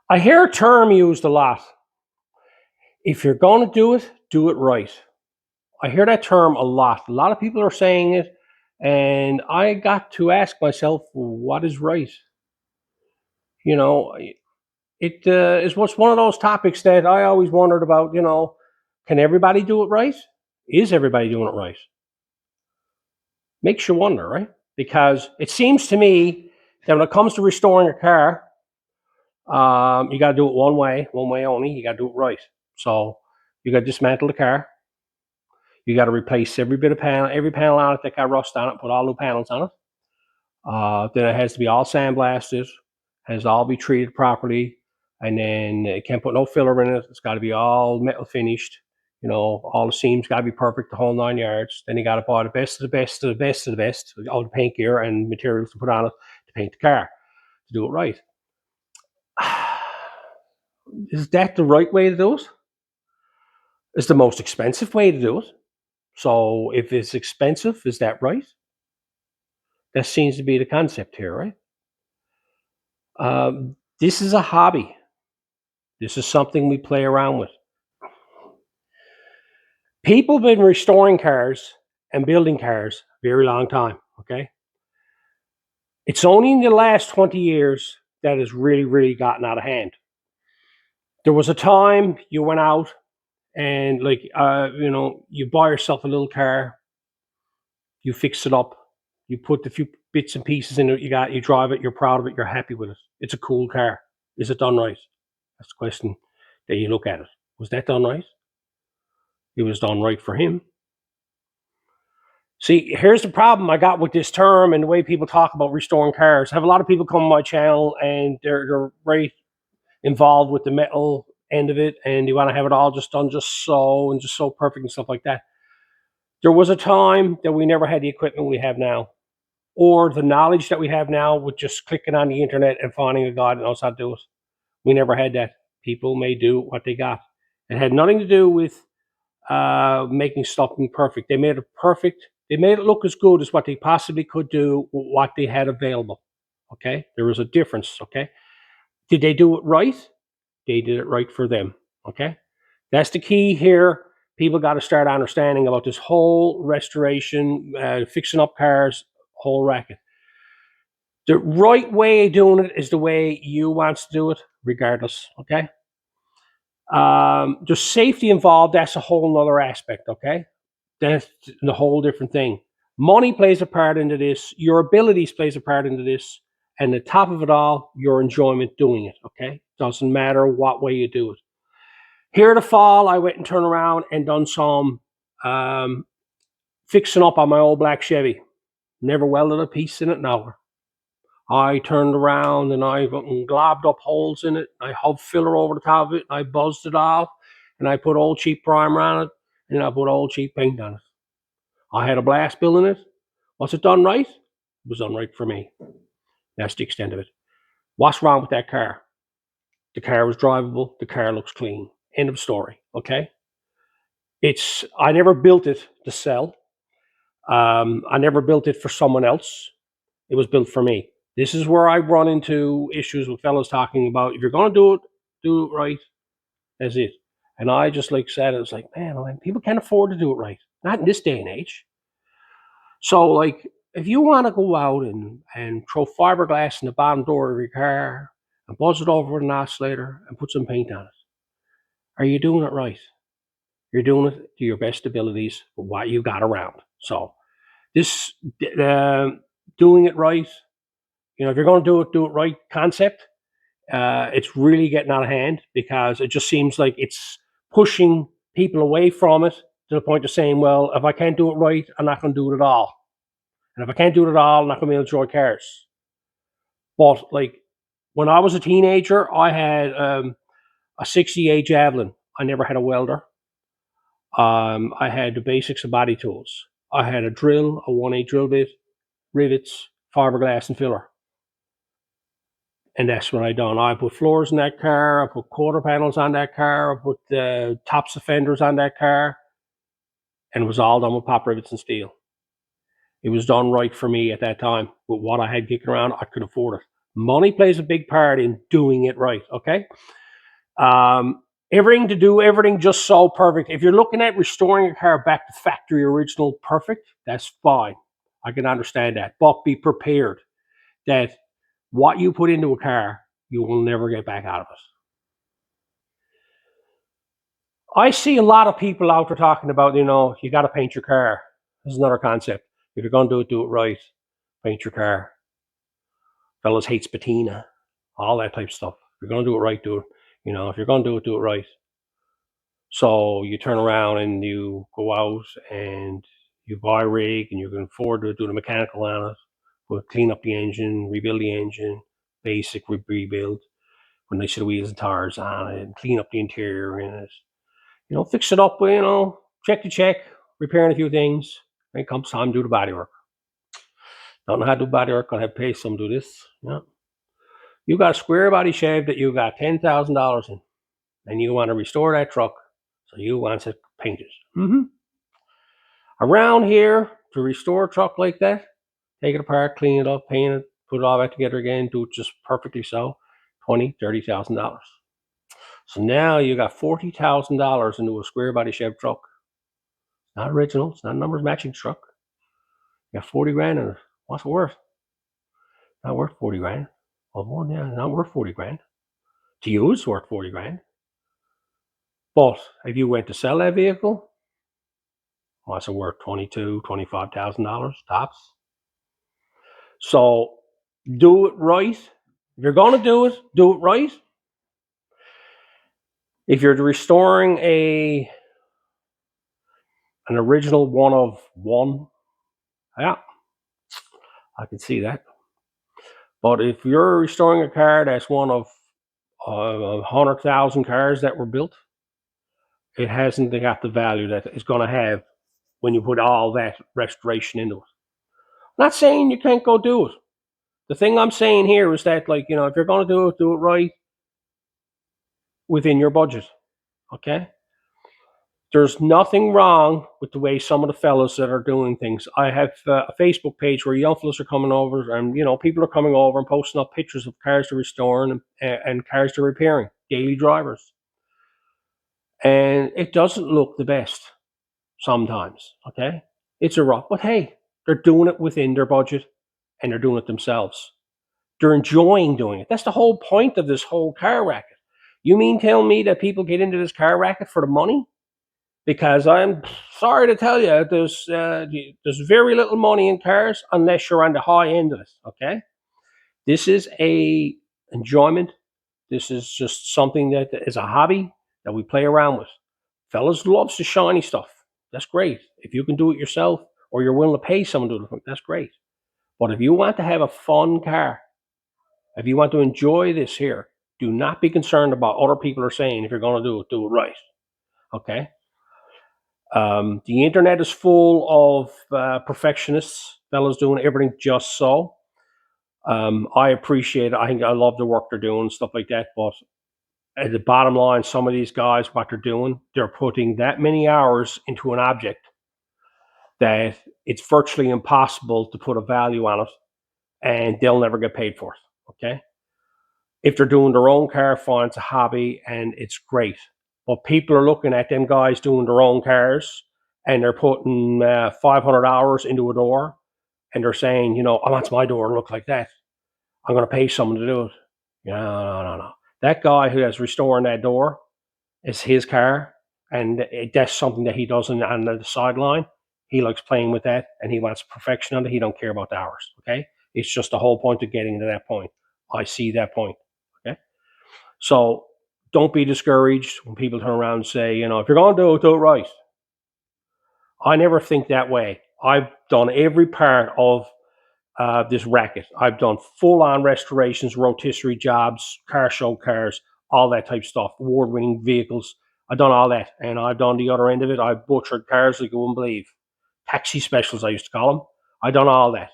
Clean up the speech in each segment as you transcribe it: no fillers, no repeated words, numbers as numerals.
I hear a term used a lot. If you're going to do it right. I hear that term a lot. A lot of people are saying it, and I got to ask myself, what is right? You know, it is what's one of those topics that I always wondered about. Can everybody do it right? Is everybody doing it right? Makes you wonder, right? Because it seems to me that when it comes to restoring a car, you got to do it one way only. You got to do it right. So you got to dismantle the car. You got to replace every panel on it that got rust on it. Put all new panels on it. Then it has to be all sandblasted. Has to all be treated properly, and then it can't put no filler in it. It's got to be all metal finished. All the seams got to be perfect, the whole 9 yards. Then you got to buy the best of the best of the best of the best, all the paint gear and materials to put on it to paint the car to do it right. Is that the right way to do it? It's the most expensive way to do it. So if it's expensive, is that right? That seems to be the concept here, right? This is a hobby. This is something we play around with. People have been restoring cars and building cars a very long time, okay? It's only in the last 20 years that has really, really gotten out of hand. There was a time you went out and, you buy yourself a little car, you fix it up, you put the few bits and pieces in it you drive it, you're proud of it, you're happy with it. It's a cool car. Is it done right? That's the question that you look at it. Was that done right? It was done right for him. See, here's the problem I got with this term and the way people talk about restoring cars. I have a lot of people come on my channel and they're very involved with the metal end of it, and they want to have it all just done just so perfect and stuff like that. There was a time that we never had the equipment we have now, or the knowledge that we have now with just clicking on the internet and finding a guy that knows how to do it. We never had that. People may do what they got. It had nothing to do with making something perfect. They made it perfect. They made it look as good as what they possibly could do with what they had available. Okay, there was a difference. Okay, did they do it right? They did it right for them. Okay, that's the key here. People got to start understanding about this whole restoration, fixing up cars, whole racket. The right way of doing it is the way you want to do it, regardless. Okay. There's safety involved. That's a whole nother aspect. Okay. That's a whole different thing. Money plays a part into this. Your abilities plays a part into this. And the top of it all, your enjoyment doing it. Okay. Doesn't matter what way you do it. Here the fall, I went and turned around and done some fixing up on my old black Chevy. Never welded a piece in it now. I turned around and I globbed up holes in it. I hub filler over the top of it. I buzzed it off, and I put old cheap primer on it, and I put old cheap paint on it. I had a blast building it. Was it done right? It was done right for me. That's the extent of it. What's wrong with that car? The car was drivable. The car looks clean. End of story. Okay. I never built it to sell. I never built it for someone else. It was built for me. This is where I run into issues with fellas talking about, if you're going to do it right. That's it. And I just said, it was like, man, people can't afford to do it right. Not in this day and age. So if you want to go out and throw fiberglass in the bottom door of your car and buzz it over with an oscillator and put some paint on it, are you doing it right? You're doing it to your best abilities with what you got around. So this doing it right, if you're going to do it right concept, it's really getting out of hand, because it just seems like it's pushing people away from it to the point of saying, well, if I can't do it right, I'm not going to do it at all. And if I can't do it at all, I'm not going to be able to enjoy cars. But when I was a teenager, I had a 68 Javelin. I never had a welder. I had the basics of body tools. I had a drill, a 1/8 drill bit, rivets, fiberglass, and filler. And that's what I done. I put floors in that car. I put quarter panels on that car. I put tops of fenders on that car. And it was all done with pop rivets and steel. It was done right for me at that time. With what I had kicking around, I could afford it. Money plays a big part in doing it right, okay? Everything just so perfect. If you're looking at restoring a car back to factory original perfect, that's fine. I can understand that. But be prepared that what you put into a car, you will never get back out of it. I see a lot of people out there talking about, you got to paint your car. This is another concept. If you're going to do it right. Paint your car. Fellas hates patina, all that type of stuff. If you're going to do it right, do it. If you're going to do it right. So you turn around and you go out and you buy a rig and you can afford to do the mechanical on it. We'll clean up the engine, rebuild the engine, basic rebuild, put nice set of wheels and tires on it, and clean up the interior in it. Fix it up, check to check, repairing a few things. Then it comes time to do the body work. Don't know how to do body work, gonna have to pay some to do this. Yeah. You got a square body Chev that you got $10,000 in, and you want to restore that truck, so you want to paint it. Around here, to restore a truck like that, take it apart, clean it up, paint it, put it all back together again, do it just perfectly so, $20,000, $30,000. So now you got $40,000 into a square body Chev truck. Not original, it's not a numbers matching truck. You got 40 grand in it. What's it worth? Not worth 40 grand. Well, more than that, not worth 40 grand. To you, it's worth 40 grand. But if you went to sell that vehicle, what's it worth? $22,000, $25,000 tops. So do it right. If you're going to do it right. If you're restoring an original one of one, yeah, I can see that. But if you're restoring a car that's one of 100,000 cars that were built, it hasn't got the value that it's going to have when you put all that restoration into it. I'm not saying you can't go do it. The thing I'm saying here is that, if you're going to do it right within your budget, okay? There's nothing wrong with the way some of the fellas that are doing things. I have a Facebook page where young fellas are coming over, and people are coming over and posting up pictures of cars they're restoring and cars they're repairing, daily drivers. And it doesn't look the best sometimes, okay? It's a rough, but hey, they're doing it within their budget and they're doing it themselves. They're enjoying doing it. That's the whole point of this whole car racket. You mean tell me that people get into this car racket for the money? Because I'm sorry to tell you, there's very little money in cars unless you're on the high end of it. Okay, this is a enjoyment. This is just something that is a hobby that we play around with. Fellas loves the shiny stuff. That's great. If you can do it yourself or you're willing to pay someone to do it, that's great. But if you want to have a fun car, if you want to enjoy this here, do not be concerned about other people are saying. If you're going to do it right. Okay. The internet is full of perfectionists, fellas doing everything just so. I appreciate it. I love the work they're doing, stuff like that. But at the bottom line, some of these guys, what they're doing, they're putting that many hours into an object that it's virtually impossible to put a value on it, and they'll never get paid for it. Okay. If they're doing their own car, fine, it's a hobby and it's great. But people are looking at them guys doing their own cars and they're putting 500 hours into a door and they're saying, I want my door to look like that. I'm going to pay someone to do it. No. That guy who is restoring that door is his car, and that's something that he does on the sideline. He likes playing with that and he wants perfection on it. He don't care about the hours. Okay. It's just the whole point of getting to that point. I see that point. Okay. So don't be discouraged when people turn around and say, if you're going to do it right. I never think that way. I've done every part of this racket. I've done full-on restorations, rotisserie jobs, car show cars, all that type of stuff, award-winning vehicles. I've done all that, and I've done the other end of it. I've butchered cars like you wouldn't believe. Taxi specials, I used to call them. I've done all that.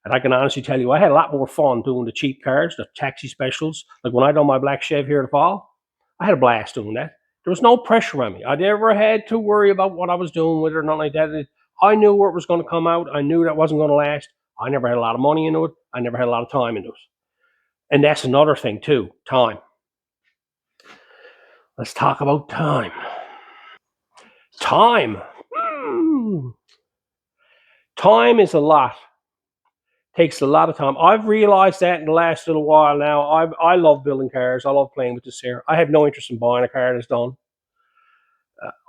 And I can honestly tell you, I had a lot more fun doing the cheap cars, the taxi specials. Like when I done my black Chev here in the fall, I had a blast doing that. There was no pressure on me. I never had to worry about what I was doing with it or nothing like that. I knew where it was going to come out. I knew that wasn't going to last. I never had a lot of money into it. I never had a lot of time into it. And that's another thing too, time. Let's talk about time. Time. Time is a lot. Takes a lot of time. I've realized that in the last little while now. I love building cars. I love playing with this here. I have no interest in buying a car that's done.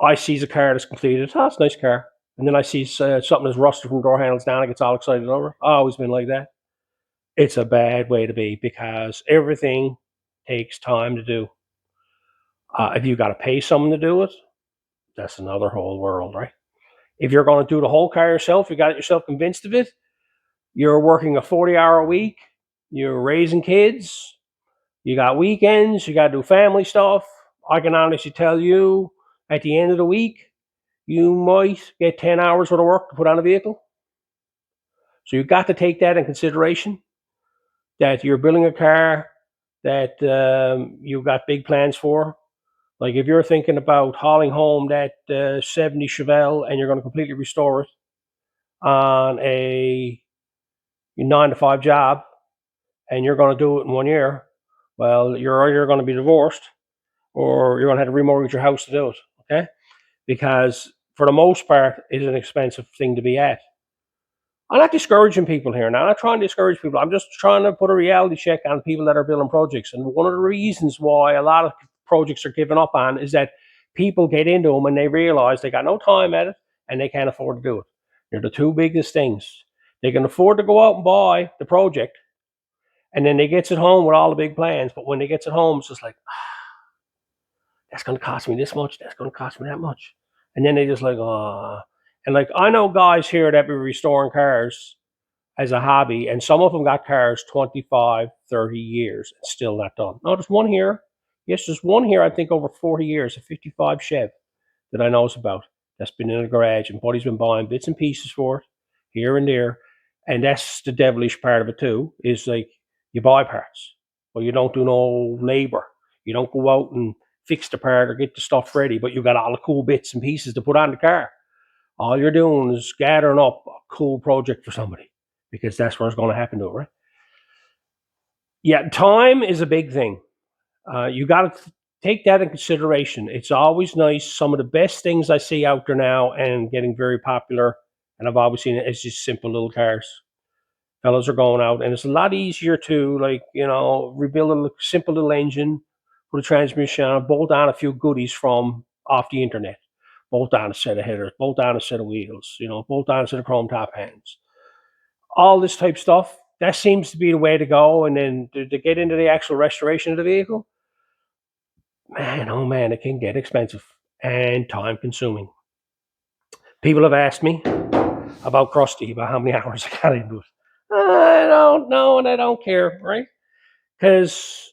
I see a car that's completed. Oh, it's a nice car. And then I see something that's rusted from door handles down. I get all excited over it. I've always been like that. It's a bad way to be because everything takes time to do. If you got to pay someone to do it, that's another whole world, right? If you're going to do the whole car yourself, you got yourself convinced of it, you're working a 40-hour week, you're raising kids, you got weekends, you got to do family stuff. I can honestly tell you, at the end of the week, you might get 10 hours worth of work to put on a vehicle. So you've got to take that in consideration, that you're building a car that you've got big plans for. Like if you're thinking about hauling home that 70 Chevelle and you're going to completely restore it on a 9 to 5 job and you're going to do it in 1 year, well, you're either going to be divorced or you're going to have to remortgage your house to do it, okay? Because for the most part, it's an expensive thing to be at. I'm not discouraging people here now. I'm not trying to discourage people. I'm just trying to put a reality check on people that are building projects. And one of the reasons why a lot of projects are given up on is that people get into them and they realize they got no time at it and they can't afford to do it. They're the two biggest things. They can afford to go out and buy the project, and then they gets at home with all the big plans. But when they gets at home, it's just like, that's going to cost me this much. That's going to cost me that much. And then they just like, and like, I know guys here that be restoring cars as a hobby, and some of them got cars 25, 30 years and still not done. No, there's one here. Yes, there's one here, I think over 40 years, a 55 Chev that I knows about that's been in a garage, and Buddy's been buying bits and pieces for it here and there. And that's the devilish part of it too, is like you buy parts, but you don't do no labor. You don't go out and fix the part or get the stuff ready, but you got all the cool bits and pieces to put on the car. All you're doing is gathering up a cool project for somebody, because that's what's going to happen to it, right? Yeah, time is a big thing. You got to take that in consideration. It's always nice. Some of the best things I see out there now and getting very popular, and I've always seen it, is just simple little cars. Fellas are going out, and it's a lot easier to, like, rebuild a simple little engine, put a transmission on, bolt on a few goodies from off the internet, bolt on a set of headers, bolt on a set of wheels, bolt on a set of chrome top hands, all this type stuff. That seems to be the way to go. And then to get into the actual restoration of the vehicle, man, oh man, it can get expensive and time consuming. People have asked me about Krusty, about how many hours I got into it. I don't know, and I don't care, right? Because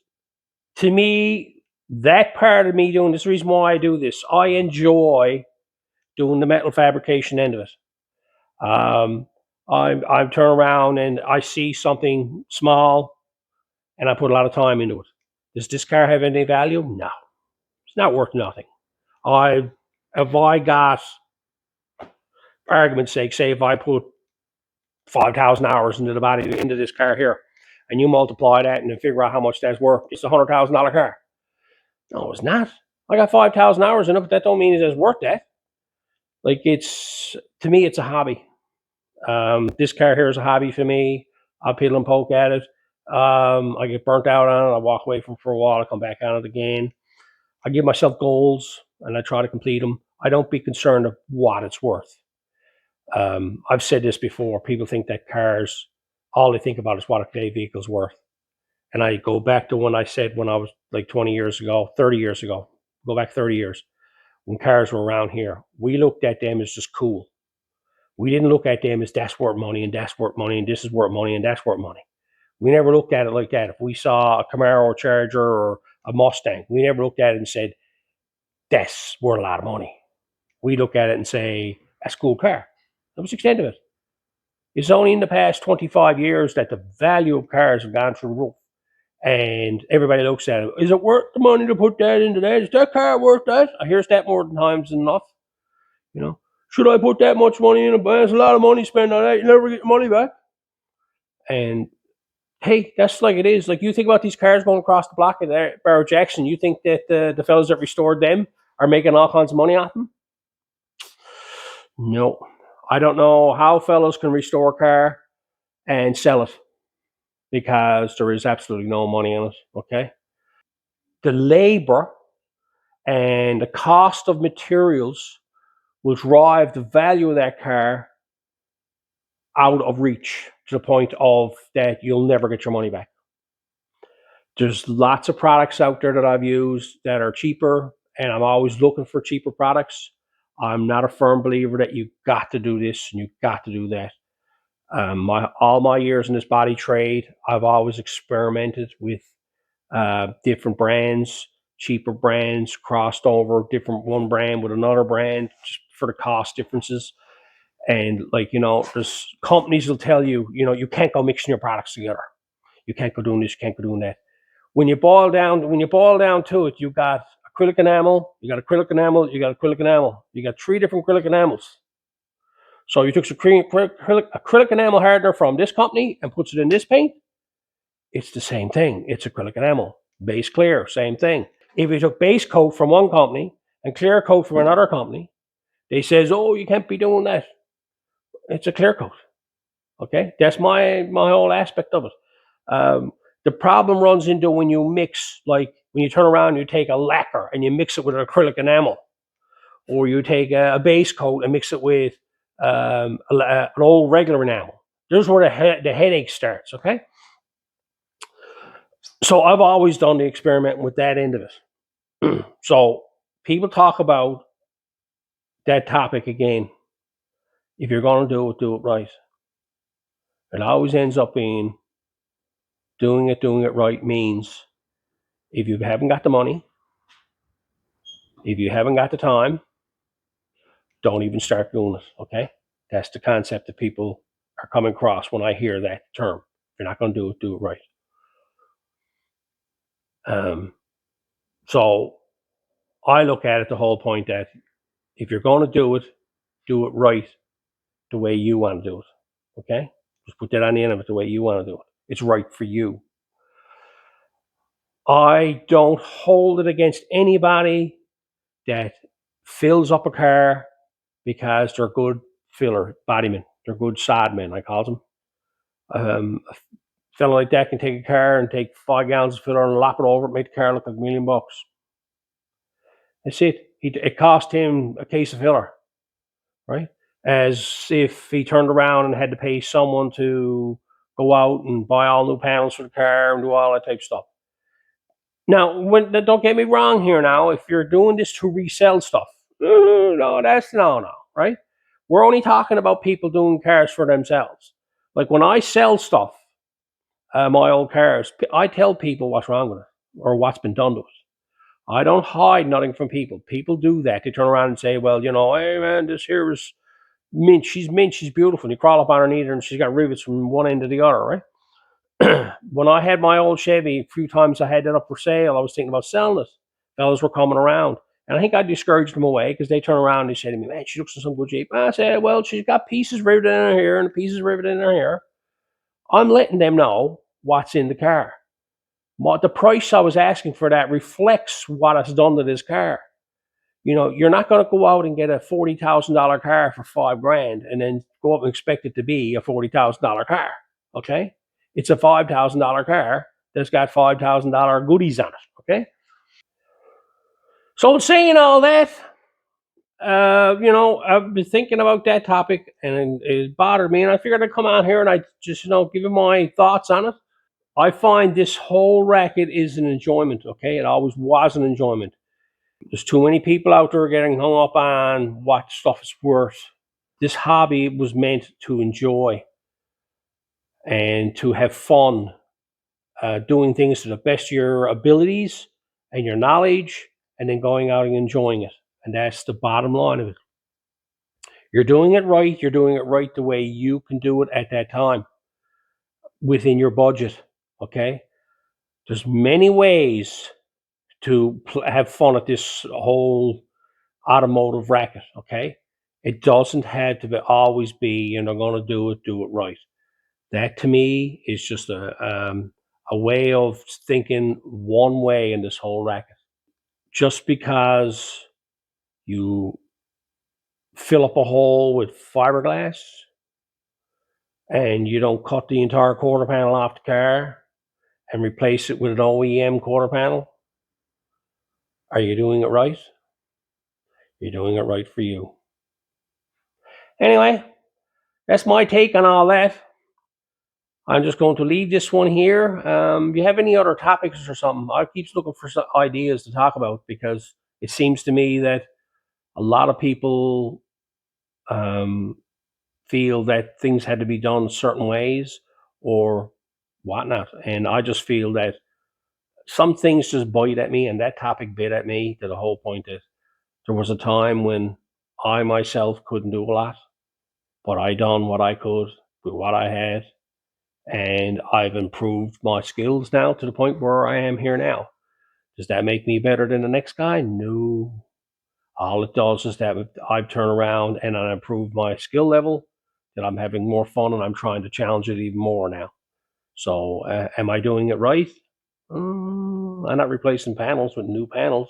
to me, that part of me doing this, reason why I do this, I enjoy doing the metal fabrication end of it. I turn around and I see something small, and I put a lot of time into it. Does this car have any value? No, it's not worth nothing. If I got, for argument's sake, say if I put 5,000 hours into the body into this car here, and you multiply that and then figure out how much that's worth, it's $100,000 car. No, it's not. I got 5,000 hours in it, but that don't mean it's worth that. Like, to me, it's a hobby. This car here is a hobby for me. I pedal and poke at it. I get burnt out on it. I walk away from it for a while. I come back on it again. I give myself goals and I try to complete them. I don't be concerned of what it's worth. I've said this before. People think that cars, all they think about is what a vehicle's worth. And I go back to when I said, when I was like 20 years ago, 30 years ago, go back 30 years, when cars were around here, we looked at them as just cool. We didn't look at them as that's worth money and that's worth money and this is worth money and that's worth money. We never looked at it like that. If we saw a Camaro or Charger or a Mustang, we never looked at it and said, that's worth a lot of money. We look at it and say, that's a cool car. That was the extent of it. It's only in the past 25 years that the value of cars have gone through the roof. And everybody looks at it. Is it worth the money to put that into that? Is that car worth that? I hear that more than times than enough. Should I put that much money in it? But it's a lot of money spent on that. You never get your money back. And Hey, that's like it is. Like you think about these cars going across the block at Barrow Jackson. You think that the fellas that restored them are making all kinds of money off them? No, I don't know how fellas can restore a car and sell it because there is absolutely no money in it. Okay, the labor and the cost of materials will drive the value of that car out of reach to the point of that you'll never get your money back. There's lots of products out there that I've used that are cheaper, and I'm always looking for cheaper products. I'm not a firm believer that you've got to do this and you've got to do that. My all my years in this body trade, I've always experimented with different brands, cheaper brands, crossed over different one brand with another brand just for the cost differences. And like there's companies will tell you, you can't go mixing your products together. You can't go doing this. You can't go doing that. When you boil down to it, you got acrylic enamel, you got acrylic enamel, you got acrylic enamel. You got three different acrylic enamels. So you took some acrylic enamel hardener from this company and puts it in this paint. It's the same thing. It's acrylic enamel. Base clear, same thing. If you took base coat from one company and clear coat from another company, they says, "Oh, you can't be doing that. It's a clear coat." Okay, that's my whole aspect of it. Um, the problem runs into when you mix, like when you turn around, and you take a lacquer and you mix it with an acrylic enamel, or you take a base coat and mix it with an old regular enamel. There's where the headache starts. Okay, so I've always done the experiment with that end of it. So people talk about that topic again. If you're going to do it right. It always ends up being doing it right means if you haven't got the money, if you haven't got the time, don't even start doing it. Okay, that's the concept that people are coming across when I hear that term. If you're not going to do it right. Um, so I look at it the whole point that if you're going to do it right the way you want to do it. Okay, just put that on the end of it the way you want to do it. It's right for you. I don't hold it against anybody that fills up a car because they're good filler bodymen. They're good sod men, I call them. A fellow like that can take a car and take 5 gallons of filler and lop it over it, make the car look like $1,000,000. That's it. It cost him a case of filler, right? As if he turned around and had to pay someone to go out and buy all new panels for the car and do all that type of stuff. Now, don't get me wrong here. Now, if you're doing this to resell stuff, no, that's no, right? We're only talking about people doing cars for themselves. Like when I sell stuff, my old cars, I tell people what's wrong with it or what's been done to it. I don't hide nothing from people. People do that. They turn around and say, "Well, hey man, this here is mint. She's beautiful." And you crawl up on her knee and she's got rivets from one end to the other, right? When I had my old Chevy, a few times I had that up for sale. I was thinking about selling it. Fellas were coming around, and I think I discouraged them away because they turn around and they say to me, "Man, she looks in some good shape." I said, "Well, she's got pieces riveted in her here and pieces riveted in her here." I'm letting them know what's in the car. The price I was asking for that reflects what it's done to this car. You're not going to go out and get a $40,000 car for 5 grand and then go up and expect it to be a $40,000 car. Okay, it's a $5,000 car that's got $5,000 goodies on it. Okay, so saying all that, I've been thinking about that topic and it bothered me, and I figured I'd come out here and I just give you my thoughts on it. I find this whole racket is an enjoyment. Okay, it always was an enjoyment. There's too many people out there getting hung up on what stuff is worth. This hobby was meant to enjoy and to have fun, doing things to the best of your abilities and your knowledge, and then going out and enjoying it. And that's the bottom line of it. You're doing it right. You're doing it right the way you can do it at that time within your budget. Okay. There's many ways to have fun at this whole automotive racket. Okay. It doesn't have to always be, going to do it right. That to me is just a way of thinking one way in this whole racket. Just because you fill up a hole with fiberglass and you don't cut the entire quarter panel off the car and replace it with an OEM quarter panel, are you doing it right? You're doing it right for you. Anyway, that's my take on all that. I'm just going to leave this one here. Do you have any other topics or something? I keep looking for some ideas to talk about because it seems to me that a lot of people um, feel that things had to be done certain ways or whatnot. And I just feel that some things just bite at me, and that topic bit at me to the whole point that there was a time when I myself couldn't do a lot, but I done what I could with what I had, and I've improved my skills now to the point where I am here now. Does that make me better than the next guy? No. All it does is that I've turned around and I improved my skill level, that I'm having more fun and I'm trying to challenge it even more now. So, am I doing it right? I'm not replacing panels with new panels.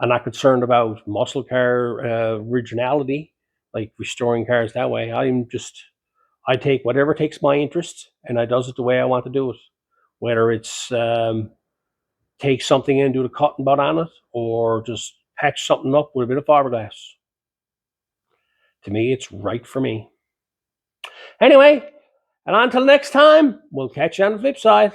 I'm not concerned about muscle car originality, like restoring cars that way. I take whatever takes my interest and I does it the way I want to do it. Whether it's take something in, do the cotton bud on it, or just patch something up with a bit of fiberglass. To me, it's right for me. Anyway, and until next time, we'll catch you on the flip side.